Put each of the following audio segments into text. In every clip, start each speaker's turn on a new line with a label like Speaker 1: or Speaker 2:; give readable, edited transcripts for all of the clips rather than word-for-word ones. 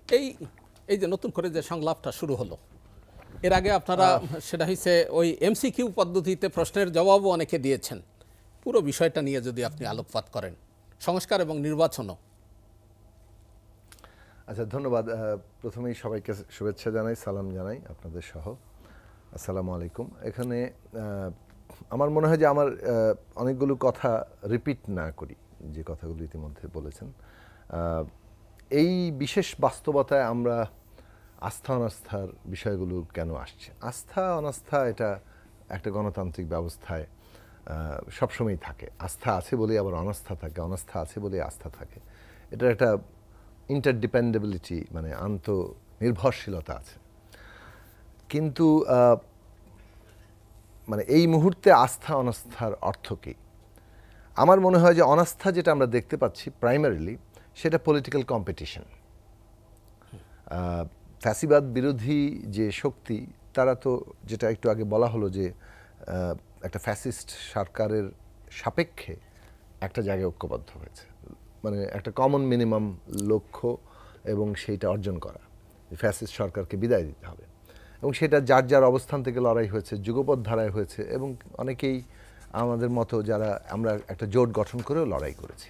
Speaker 1: এই এই যে নতুন করে যে সংলাপটা শুরু হলো, এর আগে আপনারা সেটা হচ্ছে ওই এমসিকিউ পদ্ধতিতে প্রশ্নের জবাবও অনেকে দিয়েছেন। পুরো বিষয়টা নিয়ে যদি আপনি আলোকপাত করেন, সংস্কার এবং নির্বাচনও।
Speaker 2: আচ্ছা, ধন্যবাদ। প্রথমেই সবাইকে শুভেচ্ছা জানাই, সালাম জানাই আপনাদের সহ। আসসালামু আলাইকুম। এখানে আমার মনে হয় যে আমার অনেকগুলো কথা রিপিট না করি, যে কথাগুলো ইতিমধ্যে বলেছেন। এই বিশেষ বাস্তবতায় আমরা আস্থা অনাস্থার বিষয়গুলো কেন আসছে? আস্থা অনাস্থা এটা একটা গণতান্ত্রিক ব্যবস্থায় সবসময়ই থাকে। আস্থা আছে বলেই আবার অনাস্থা থাকে, অনাস্থা আছে বলেই আস্থা থাকে। এটার একটা ইন্টারডিপেন্ডেবিলিটি, মানে আন্তঃনির্ভরশীলতা আছে। কিন্তু মানে এই মুহূর্তে আস্থা অনাস্থার অর্থ কী? আমার মনে হয় যে অনাস্থা যেটা আমরা দেখতে পাচ্ছি প্রাইমারিলি, সেটা পলিটিক্যাল কম্পিটিশন। ফ্যাসিবাদ বিরোধী যে শক্তি, তারা তো, যেটা একটু আগে বলা হলো, যে একটা ফ্যাসিস্ট সরকারের সাপেক্ষে একটা জায়গায় ঐক্যবদ্ধ হয়েছে, মানে একটা কমন মিনিমাম লক্ষ্য, এবং সেইটা অর্জন করা, ফ্যাসিস্ট সরকারকে বিদায় দিতে হবে। এবং সেটা যার যার অবস্থান থেকে লড়াই হয়েছে, যুগপৎ ধারায় হয়েছে, এবং অনেকেই আমাদের মতো যারা আমরা একটা জোট গঠন করেও লড়াই করেছি।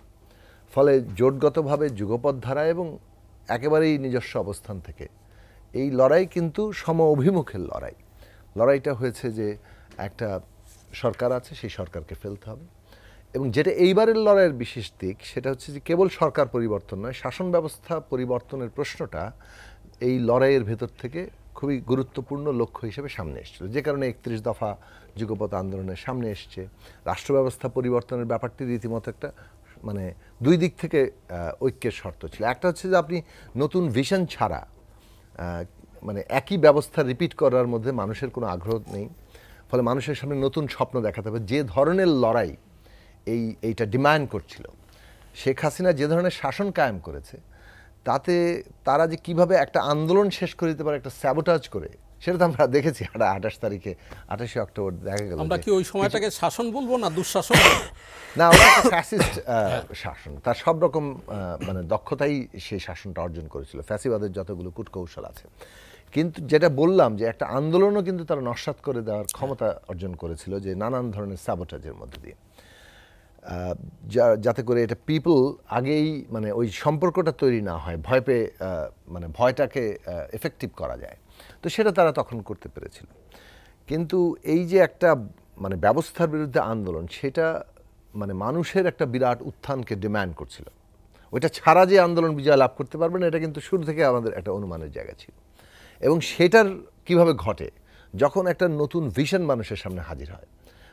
Speaker 2: ফলে জোটগতভাবে যুগপৎ ধারায় এবং একেবারেই নিজস্ব অবস্থান থেকে এই লড়াই কিন্তু সম অভিমুখের লড়াই। লড়াইটা হয়েছে যে একটা সরকার আছে, সেই সরকারকে ফেলতে হবে। এবং যেটা এইবারের লড়াইয়ের বিশেষ দিক, সেটা হচ্ছে যে কেবল সরকার পরিবর্তন নয়, শাসন ব্যবস্থা পরিবর্তনের প্রশ্নটা এই লড়াইয়ের ভেতর থেকে খুবই গুরুত্বপূর্ণ লক্ষ্য হিসেবে সামনে এসেছিল, যে কারণে 31 দফা যুগপৎ আন্দোলনের সামনে এসছে। রাষ্ট্র ব্যবস্থা পরিবর্তনের ব্যাপারটি রীতিমতো একটা, মানে দুই দিক থেকে ঐক্যের শর্ত ছিল। একটা হচ্ছে যে আপনি নতুন ভিশন ছাড়া, মানে একই ব্যবস্থা রিপিট করার মধ্যে মানুষের কোনো আগ্রহ নেই। ফলে মানুষের সামনে নতুন স্বপ্ন দেখাতে হবে। যে ধরনের লড়াই এইটা ডিমান্ড করছিল, শেখ হাসিনা যে ধরনের শাসন কায়েম করেছে, তাতে তারা যে কিভাবে একটা আন্দোলন শেষ করে দিতে পারে একটা স্যাবোটাজ করে, সেটা তো আমরা দেখেছি 28 অক্টোবর দেখা গেল।
Speaker 1: আমরা কি ওই সময়টাকে শাসন বলবো না দুঃশাসন?
Speaker 2: না, ওটা একটা ফ্যাসিস্ট শাসন। তার সব রকম মানে দক্ষতাই সেই শাসনটা অর্জন করেছিল। ফ্যাসিবাদের যতগুলো কূটকৌশল আছে, কিন্তু যেটা বললাম যে একটা আন্দোলনও কিন্তু তারা নস্যাৎ করে দেওয়ার ক্ষমতা অর্জন করেছিল, যে নানান ধরনের স্যাবোটাজের মধ্যে দিয়ে, যাতে করে এটা পিপল আগেই, মানে ওই সম্পর্কটা তৈরি না হয়, ভয় পেয়ে, মানে ভয়টাকে এফেক্টিভ করা যায়। তো সেটা তারা তখন করতে পেরেছিল। কিন্তু এই যে একটা, মানে ব্যবস্থার বিরুদ্ধে আন্দোলন, সেটা মানে মানুষের একটা বিরাট উত্থানকে ডিমান্ড করছিল। ওইটা ছাড়া যে আন্দোলন বিজয় লাভ করতে পারবে না, এটা কিন্তু শুরু থেকে আমাদের একটা অনুমানের জায়গা ছিল। এবং সেটার কিভাবে ঘটে, যখন একটা নতুন ভিশন মানুষের সামনে হাজির হয়।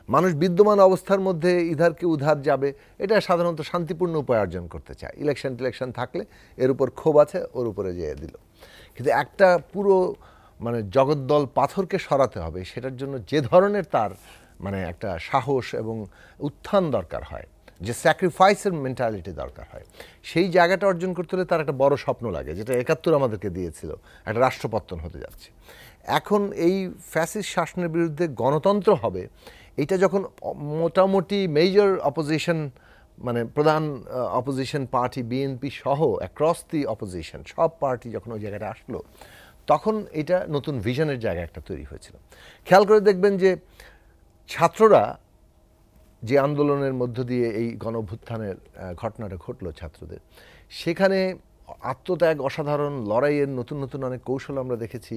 Speaker 2: মানুষ বিদ্যমান অবস্থার মধ্যে ইধারকে উধার যাবে, এটা সাধারণত শান্তিপূর্ণ উপায় অর্জন করতে চায়। ইলেকশন থাকলে এর উপর ক্ষোভ আছে, ওর উপরে যেয়ে দিল। কিন্তু একটা পুরো, মানে জগদ্দল পাথরকে সরাতে হবে, সেটার জন্য যে ধরনের তার, মানে একটা সাহস এবং উত্থান দরকার হয়, যে স্যাক্রিফাইসের মেন্টালিটি দরকার হয়, সেই জায়গাটা অর্জন করতে হলে তার একটা বড় স্বপ্ন লাগে, যেটা 71 আমাদেরকে দিয়েছিল, একটা রাষ্ট্রপতন হতে যাচ্ছে। এখন এই ফ্যাসিস্ট শাসনের বিরুদ্ধে গণতন্ত্র হবে, এইটা যখন মোটামুটি মেজর অপোজিশন, মানে প্রধান অপোজিশন পার্টি বিএনপি সহ অ্যাক্রস দি অপোজিশন সব পার্টি যখন ওই জায়গাটা আসলো, তখন এটা নতুন ভিশনের জায়গা একটা তৈরি হয়েছিল। খেয়াল করে দেখবেন যে ছাত্ররা যে আন্দোলনের মধ্য দিয়ে এই গণঅভ্যুত্থানের ঘটনাটা ঘটলো ছাত্রদের, সেখানে আত্মত্যাগ, অসাধারণ লড়াইয়ের নতুন নতুন অনেক কৌশল আমরা দেখেছি।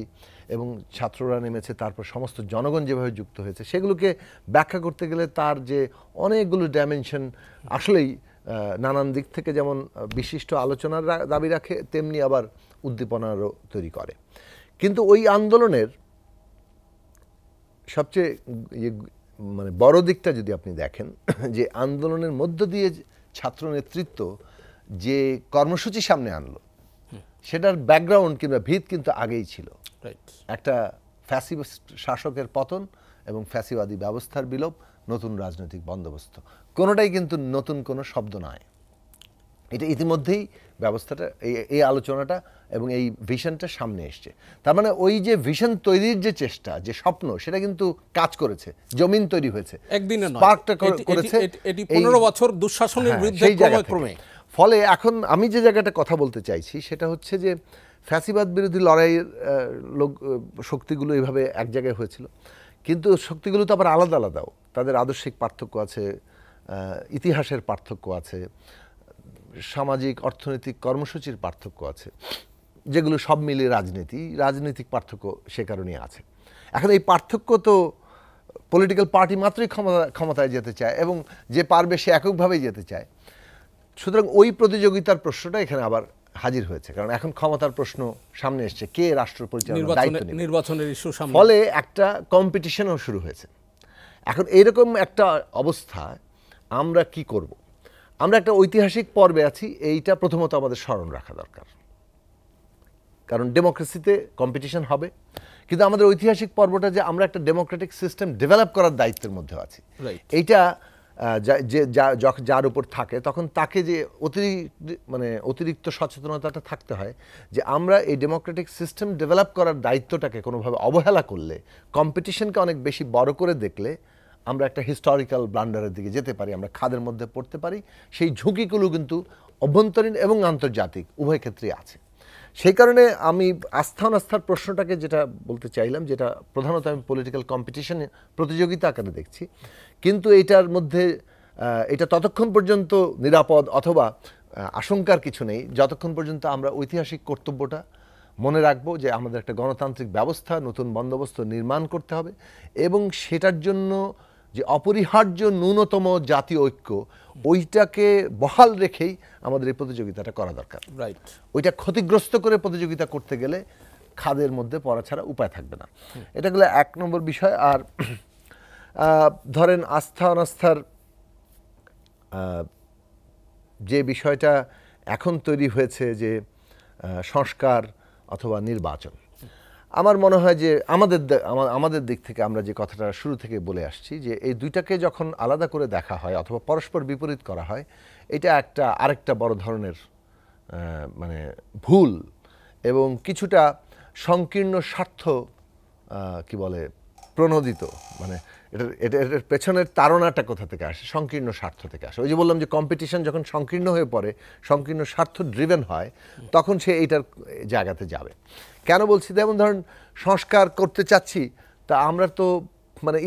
Speaker 2: এবং ছাত্ররা নেমেছে, তারপর সমস্ত জনগণ যেভাবে যুক্ত হয়েছে, সেগুলোকে ব্যাখ্যা করতে গেলে তার যে অনেকগুলো ডাইমেনশন, আসলেই নানান দিক থেকে যেমন বিশিষ্ট আলোচনার দাবি রাখে, তেমনি আবার উদ্দীপনারও তৈরি করে। কিন্তু ওই আন্দোলনের সবচেয়ে মানে বড় দিকটা যদি আপনি দেখেন, যে আন্দোলনের মধ্য দিয়ে ছাত্র নেতৃত্ব যে কর্মসূচি সামনে আনলো, সেটার ব্যাকগ্রাউন্ড কিংবা ভিত কিন্তু আগেই ছিল। একটা ফ্যাসিস্ট শাসকের পতন এবং ফ্যাসিবাদী ব্যবস্থার বিলোপ, নতুন রাজনৈতিক বন্দোবস্ত, কোনোটাই কিন্তু নতুন কোনো শব্দ নয়। এটা ইতিমধ্যেই ব্যবস্থাটা, এই আলোচনাটা এবং এই ভিশনটা সামনে এসছে। তার মানে ওই যে ভিশন তৈরির যে চেষ্টা, যে স্বপ্ন, সেটা কিন্তু কাজ করেছে, জমিন তৈরি হয়েছে,
Speaker 1: একদিনে নয়,
Speaker 2: স্পার্কটা করেছে।
Speaker 1: এটি 15 বছর দুঃশাসনের বিরুদ্ধে ক্রমে।
Speaker 2: ফলে এখন আমি যে জায়গাটা কথা বলতে চাইছি, সেটা হচ্ছে যে ফ্যাসিবাদ বিরোধী লড়াইয়ের লোক শক্তিগুলো এইভাবে এক জায়গায় হয়েছিল, কিন্তু শক্তিগুলো তো আবার আলাদা আলাদাও, তাদের আদর্শিক পার্থক্য আছে, ইতিহাসের পার্থক্য আছে, সামাজিক অর্থনৈতিক কর্মসূচির পার্থক্য আছে, যেগুলো সব মিলিয়ে রাজনৈতিক পার্থক্য সে কারণেই আছে। এখন এই পার্থক্য তো পলিটিক্যাল পার্টি মাত্রই ক্ষমতায় যেতে চায় এবং যে পারবে সে এককভাবেই যেতে চায়। সুতরাং ওই প্রতিযোগিতার প্রশ্নটা এখানে আবার হাজির হয়েছে, কারণ এখন ক্ষমতার প্রশ্ন সামনে এসছে, কে রাষ্ট্র পরিচালনার দায়িত্ব নেবে,
Speaker 1: নির্বাচনের ইস্যু সামনে,
Speaker 2: ফলে একটা কম্পিটিশনও শুরু হয়েছে। এখন এরকম একটা অবস্থায় আমরা কি করব? আমরা একটা ঐতিহাসিক পর্বে আছি, এইটা প্রথমত আমাদের স্মরণ রাখা দরকার, কারণ ডেমোক্রেসিতে কম্পিটিশন হবে, কিন্তু আমাদের ঐতিহাসিক পর্বটা যে আমরা একটা ডেমোক্রেটিক সিস্টেম ডেভেলপ করার দায়িত্বের মধ্যে আছি, এইটা যার উপর থাকে তখন তাকে যে অতিরিক্ত সচেতনতাটা থাকতে হয় যে আমরা এই ডেমোক্রেটিক সিস্টেম ডেভেলপ করার দায়িত্বটাকে কোনোভাবে অবহেলা করলে, কম্পিটিশনকে অনেক বেশি বড় করে দেখলে আমরা একটা হিস্টোরিক্যাল ব্লান্ডারের দিকে যেতে পারি, আমরা খাদের মধ্যে পড়তে পারি। সেই ঝুঁকিগুলো কিন্তু অভ্যন্তরীণ এবং আন্তর্জাতিক উভয় ক্ষেত্রেই আছে। সেই কারণে আমি আস্থা অনাস্থার প্রশ্নটাকে যেটা বলতে চাইলাম, যেটা প্রধানত আমি পলিটিক্যাল কম্পিটিশন, প্রতিযোগিতা আকারে দেখছি, কিন্তু এটার মধ্যে এটা ততক্ষণ পর্যন্ত নিরাপদ অথবা আশঙ্কার কিছু নেই যতক্ষণ পর্যন্ত আমরা ঐতিহাসিক কর্তব্যটা মনে রাখবো যে আমাদের একটা গণতান্ত্রিক ব্যবস্থা, নতুন বন্দোবস্ত নির্মাণ করতে হবে এবং সেটার জন্য যে অপরিহার্য ন্যূনতম জাতীয় ঐক্য, ওইটাকে বহাল রেখেই আমাদের এই প্রতিযোগিতাটা করা দরকার।
Speaker 1: রাইট,
Speaker 2: ওইটা ক্ষতিগ্রস্ত করে প্রতিযোগিতা করতে গেলে খাদের মধ্যে পড়া ছাড়া উপায় থাকবে না। এটা গেলে 1 নম্বর বিষয়। আর ধরেন আস্থা অনাস্থার যে বিষয়টা এখন তৈরি হয়েছে যে সংস্কার অথবা নির্বাচন, আমার মনে হয় যে আমাদের দিক থেকে আমরা যে কথাটা শুরু থেকে বলে আসছি যে এই দুইটাকে যখন আলাদা করে দেখা হয় অথবা পরস্পর বিপরীত করা হয়, এটা আরেকটা বড় ধরনের ভুল এবং কিছুটা সংকীর্ণ স্বার্থ প্রণোদিত, এটার পেছনের তাড়নাটা কোথা থেকে আসে? সংকীর্ণ স্বার্থ থেকে আসে। ওই যে বললাম যে কম্পিটিশন যখন সংকীর্ণ হয়ে পড়ে, সংকীর্ণ স্বার্থ ড্রিভেন হয়, তখন সে এইটার জায়গাতে যাবে। কেন বলছি? যেমন ধরেন সংস্কার করতে চাচ্ছি, তা আমরা তো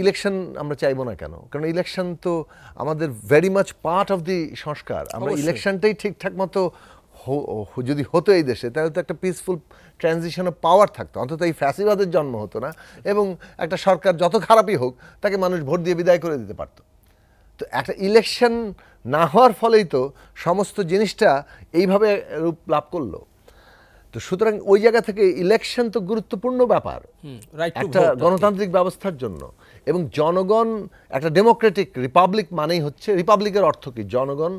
Speaker 2: ইলেকশন আমরা চাইবো না কেন? কারণ ইলেকশন তো আমাদের very much part of the সংস্কার। আমরা ইলেকশনটাই ঠিকঠাক মতো যদি হতো এই দেশে, তাহলে তো একটা পিসফুল ট্রানজিশন অফ পাওয়ার থাকতো, অন্তত এই ফ্যাসিবাদের জন্ম হতো না এবং একটা সরকার যত খারাপই হোক তাকে মানুষ ভোট দিয়ে বিদায় করে দিতে পারতো। তো একটা ইলেকশন না হওয়ার ফলেই তো সমস্ত জিনিসটা এইভাবে রূপ লাভ করলো। তো সুতরাং ওই জায়গা থেকে ইলেকশন তো গুরুত্বপূর্ণ ব্যাপার একটা গণতান্ত্রিক ব্যবস্থার জন্য, এবং জনগণ একটা ডেমোক্রেটিক রিপাবলিক মানেই হচ্ছে, রিপাবলিকের অর্থ কি? জনগণ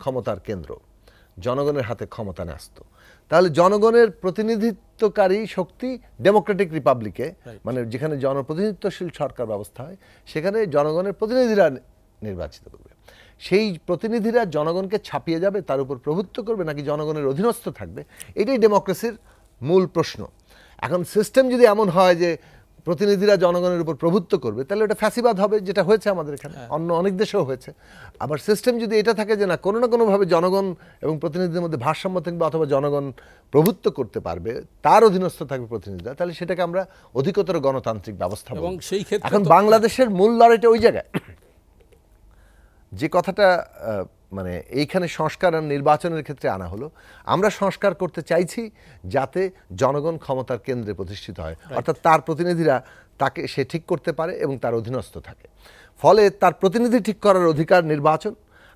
Speaker 2: ক্ষমতার কেন্দ্র, জনগণের হাতে ক্ষমতা ন্যস্ত। তাহলে জনগণের প্রতিনিধিত্বকারী শক্তি ডেমোক্রেটিক রিপাবলিকে, যেখানে জনপ্রতিনিধিত্বশীল সরকার ব্যবস্থা হয়, সেখানে জনগণের প্রতিনিধিরা নির্বাচিত করবে। সেই প্রতিনিধিরা জনগণকে ছাপিয়ে যাবে, তার উপর প্রভুত্ব করবে, নাকি জনগণের অধীনস্থ থাকবে? এটাই ডেমোক্রেসির মূল প্রশ্ন। এখন সিস্টেম যদি এমন হয় যে প্রতিনিধিরা জনগণের উপর প্রভুত্ব করবে, তাহলে ওটা ফ্যাসিবাদ হবে, যেটা হয়েছে আমাদের এখানে, অন্য অনেক দেশেও হয়েছে। আবার সিস্টেম যদি এটা থাকে যে না, কোনো না কোনোভাবে জনগণ এবং প্রতিনিধিদের মধ্যে ভারসাম্য থাকবে অথবা জনগণ প্রভুত্ব করতে পারবে, তার অধীনস্থ থাকবে প্রতিনিধিরা, তাহলে সেটাকে আমরা অধিকতর গণতান্ত্রিক ব্যবস্থা বলবো। এখন বাংলাদেশের মূল লড়াইটা ওই জায়গায়, যে কথাটা এইখানে সংস্কার আর নির্বাচনের ক্ষেত্রে আনা হলো, আমরা সংস্কার করতে চাইছি যাতে জনগণ ক্ষমতার কেন্দ্রে প্রতিষ্ঠিত হয়, অর্থাৎ তার প্রতিনিধিরা তাকে সে ঠিক করতে পারে এবং তার অধীনস্থ থাকে। ফলে তার প্রতিনিধি ঠিক করার অধিকার নির্বাচন,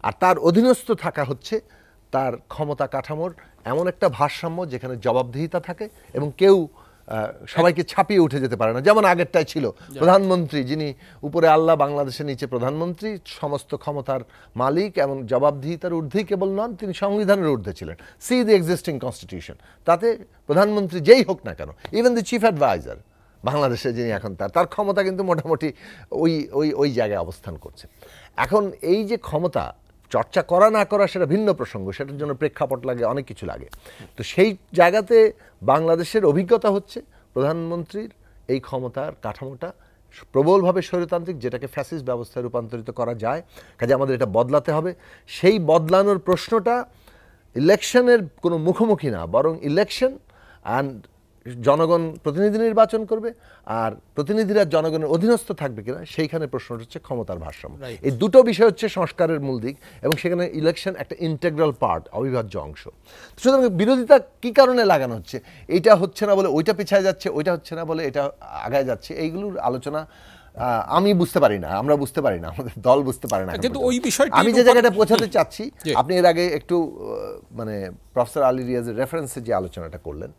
Speaker 2: আর তার অধীনস্থ থাকা হচ্ছে তার ক্ষমতা কাঠামোর এমন একটা ভারসাম্য যেখানে জবাবদিহিতা থাকে এবং কেউ সবাইকে ছাপিয়ে উঠে যেতে পারে না, যেমন আগেরটাই ছিল। প্রধানমন্ত্রী, যিনি উপরে আল্লাহ, বাংলাদেশের নিচে প্রধানমন্ত্রী, সমস্ত ক্ষমতার মালিক এবং জবাবদিহিতার ঊর্ধ্বেই কেবল নন, তিনি সংবিধানের ঊর্ধ্বে ছিলেন। সি দি এক্সিস্টিং কনস্টিটিউশন, তাতে প্রধানমন্ত্রী যেই হোক না কেন, ইভেন দি চিফ অ্যাডভাইজার বাংলাদেশে যিনি এখন, তার ক্ষমতা কিন্তু মোটামুটি ওই জায়গায় অবস্থান করছে। এখন এই যে ক্ষমতা চর্চা করা না করা সেটা ভিন্ন প্রসঙ্গ, সেটার জন্য প্রেক্ষাপট লাগে, অনেক কিছু লাগে। তো সেই জায়গাতে বাংলাদেশের অভিজ্ঞতা হচ্ছে প্রধানমন্ত্রীর এই ক্ষমতার কাঠামোটা প্রবলভাবে স্বৈরতান্ত্রিক, যেটাকে ফ্যাসিস্ট ব্যবস্থায় রূপান্তরিত করা যায়। কাজে আমাদের এটা বদলাতে হবে। সেই বদলানোর প্রশ্নটা ইলেকশনের কোনো মুখোমুখি না, বরং ইলেকশন অ্যান্ড জনগণ প্রতিনিধি নির্বাচন করবে, আর প্রতিনিধিরা জনগণের অধীনস্থ থাকবে কিনা সেইখানে প্রশ্নটা হচ্ছে ক্ষমতার ভারসাম্য। এই দুটো বিষয় হচ্ছে সংস্কারের মূল দিক, এবং সেখানে ইলেকশন একটা ইন্টেগ্রাল পার্ট, অবিভাজ্য অংশ। সুতরাং বিরোধিতা কি কারণে লাগানো হচ্ছে, এইটা হচ্ছে না বলে ওইটা পিছায় যাচ্ছে, ওইটা হচ্ছে না বলে এটা আগায় যাচ্ছে, এইগুলোর আলোচনা আমি বুঝতে পারি না, আমরা বুঝতে পারি না, আমাদের দল বুঝতে পারে না।
Speaker 1: কিন্তু ওই বিষয়টি
Speaker 2: আমি যে জায়গাটা পৌঁছাতে চাচ্ছি, আপনি এর আগে একটু মানে প্রফেসর আলী রিয়াজের রেফারেন্সে যে আলোচনাটা করলেন,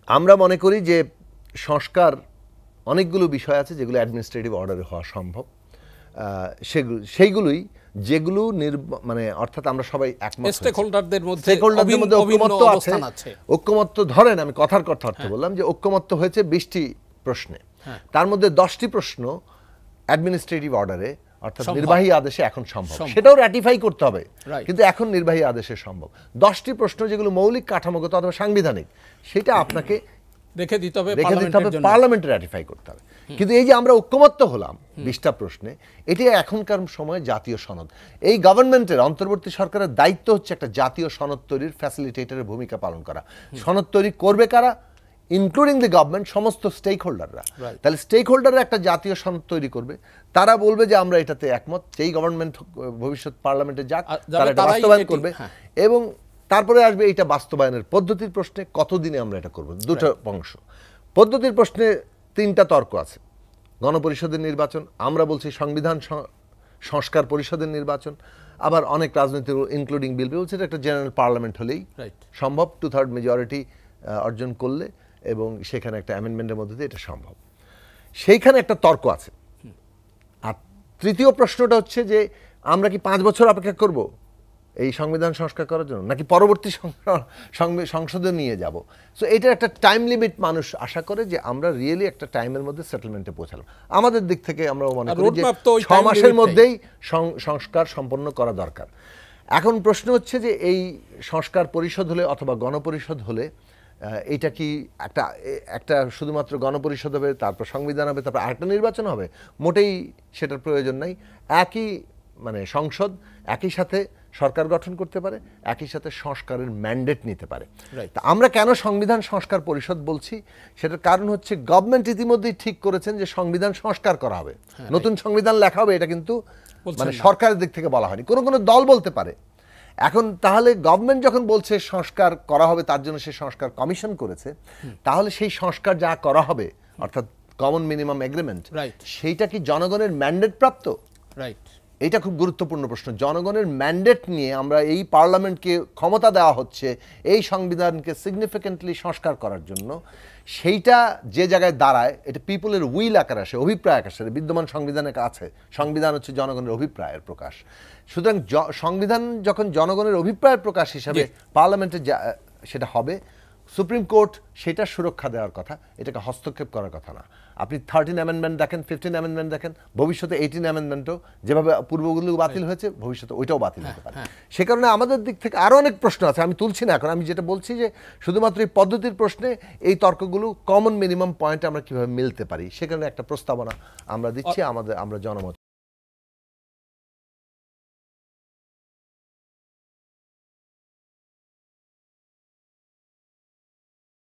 Speaker 2: আমরা মনে করি যে সংস্কার অনেকগুলো বিষয় আছে যেগুলো অ্যাডমিনিস্ট্রেটিভ অর্ডারে হওয়া সম্ভব, সেইগুলোই যেগুলো মানে অর্থাৎ আমরা সবাই একমত,
Speaker 1: স্টেকহোল্ডারদের মধ্যে
Speaker 2: ঐক্যমত্য আছে। ঐক্যমত্য ধরেন, আমি কথার কথা অর্থ বললাম যে ঐক্যমত্য হয়েছে 20টি প্রশ্নে, তার মধ্যে 10টি প্রশ্ন অ্যাডমিনিস্ট্রেটিভ অর্ডারে অর্থাৎ নির্বাহী আদেশে এখন সম্ভব, সেটাও র্যাটিফাই করতে হবে, কিন্তু এখন নির্বাহী আদেশে সম্ভব। 10টি প্রশ্ন যেগুলো মৌলিক কাঠামোগত অথবা সাংবিধানিক, সেটা আপনাকে
Speaker 1: রেখে দিতে হবে,
Speaker 2: পার্লামেন্টে র্যাটিফাই করতে হবে। কিন্তু এই যে আমরা ঐক্যমত্য হলাম 20টা প্রশ্নে, এটি এখনকার সময়ে জাতীয় সনদ। এই গভর্নমেন্টের অন্তর্বর্তী সরকারের দায়িত্ব হচ্ছে একটা জাতীয় সনদ তৈরির ফ্যাসিলিটেটরের ভূমিকা পালন করা। সনদ তৈরি করবে কারা? ইনক্লুডিং দ্য গভর্নমেন্ট, সমস্ত স্টেক হোল্ডাররা। তাহলে স্টেক হোল্ডাররা একটা জাতীয় সনদ তৈরি করবে, তারা বলবে যে আমরা এটাতে একমত, যেই গভর্নমেন্ট ভবিষ্যৎ পার্লামেন্টে যাক তারা এটা বাস্তবায়ন করবে, এবং তারপরে আসবে এইটা বাস্তবায়নের পদ্ধতির প্রশ্নে, কতদিনে আমরা এটা করব। দুটো অংশ। পদ্ধতির প্রশ্নে 3টা তর্ক আছে। গণপরিষদের নির্বাচন, আমরা বলছি সংবিধান সংস্কার পরিষদের নির্বাচন, আবার অনেক রাজনৈতিক ইনক্লুডিং বিল বলছে এটা একটা জেনারেল পার্লামেন্ট হলেই সম্ভব, 2/3 মেজরিটি অর্জন করলে, এবং সেখানে একটা অ্যামেন্ডমেন্টের মধ্যে দিয়ে এটা সম্ভব। সেইখানে একটা তর্ক আছে। আর তৃতীয় প্রশ্নটা হচ্ছে যে আমরা কি 5 বছর অপেক্ষা করব এই সংবিধান সংস্কার করার জন্য, নাকি পরবর্তী সংসদে নিয়ে যাব। সো এটার একটা টাইম লিমিট মানুষ আশা করে যে আমরা রিয়েলি একটা টাইমের মধ্যে সেটেলমেন্টে পৌঁছালাম। আমাদের দিক থেকে আমরা মনে করি যে 6 মাসের মধ্যেই সংস্কার সম্পন্ন করা দরকার। এখন প্রশ্ন হচ্ছে যে এই সংস্কার পরিষদ হলে অথবা গণপরিষদ হলে এইটা কি একটা শুধুমাত্র গণপরিষদ হবে, তারপর সংবিধান হবে, তারপর আরেকটা নির্বাচন হবে? মোটেই সেটার প্রয়োজন নাই। একই মানে সংসদ একই সাথে সরকার গঠন করতে পারে, একই সাথে সংস্কারের ম্যান্ডেট নিতে পারে। তা আমরা কেন সংবিধান সংস্কার পরিষদ বলছি, সেটার কারণ হচ্ছে গভর্নমেন্ট ইতিমধ্যেই ঠিক করেছেন যে সংবিধান সংস্কার করা হবে, নতুন সংবিধান লেখা হবে। এটা কিন্তু মানে সরকারের দিক থেকে বলা হয়নি, কোনো কোনো দল বলতে পারে। এখন তাহলে গভর্নমেন্ট যখন বলছে সংস্কার করা হবে, তার জন্য সে সংস্কার কমিশন করেছে, তাহলে সেই সংস্কার যা করা হবে অর্থাৎ কমন মিনিমাম এগ্রিমেন্ট, সেইটা কি জনগণের ম্যান্ডেট প্রাপ্ত? এটা খুব গুরুত্বপূর্ণ প্রশ্ন। জনগণের ম্যান্ডেট নিয়ে আমরা এই পার্লামেন্টকে ক্ষমতা দেওয়া হচ্ছে এই সংবিধানকে সিগনিফিকেন্টলি সংস্কার করার জন্য, সেইটা যে জায়গায় দাঁড়ায় এটা পিপলের উইল আকারে আসে, অভিপ্রায় আকারে আসে। বিদ্যমান সংবিধানে আছে, সংবিধান হচ্ছে জনগণের অভিপ্রায়ের প্রকাশ। সুতরাং সংবিধান যখন জনগণের অভিপ্রায়ের প্রকাশ হিসাবে পার্লামেন্টে সেটা হবে, সুপ্রিম কোর্ট সেটা সুরক্ষা দেওয়ার কথা, এটাকে হস্তক্ষেপ করার কথা না। আপনি 13 অ্যামেন্ডমেন্ট দেখেন, 15 অ্যামেন্ডমেন্ট দেখেন, ভবিষ্যতে 18 অ্যামেন্ডমেন্টও যেভাবে পূর্বগুলো বাতিল হয়েছে, ভবিষ্যতে ওইটাও বাতিল হতে পারে। সে কারণে আমাদের দিক থেকে আরও অনেক প্রশ্ন আছে, আমি তুলছি না এখন। আমি যেটা বলছি যে শুধুমাত্র এই পদ্ধতির প্রশ্নে এই তর্কগুলো কমন মিনিমাম পয়েন্টে আমরা কীভাবে মিলতে পারি, সেখানে একটা প্রস্তাবনা আমরা দিচ্ছি, আমরা জনমত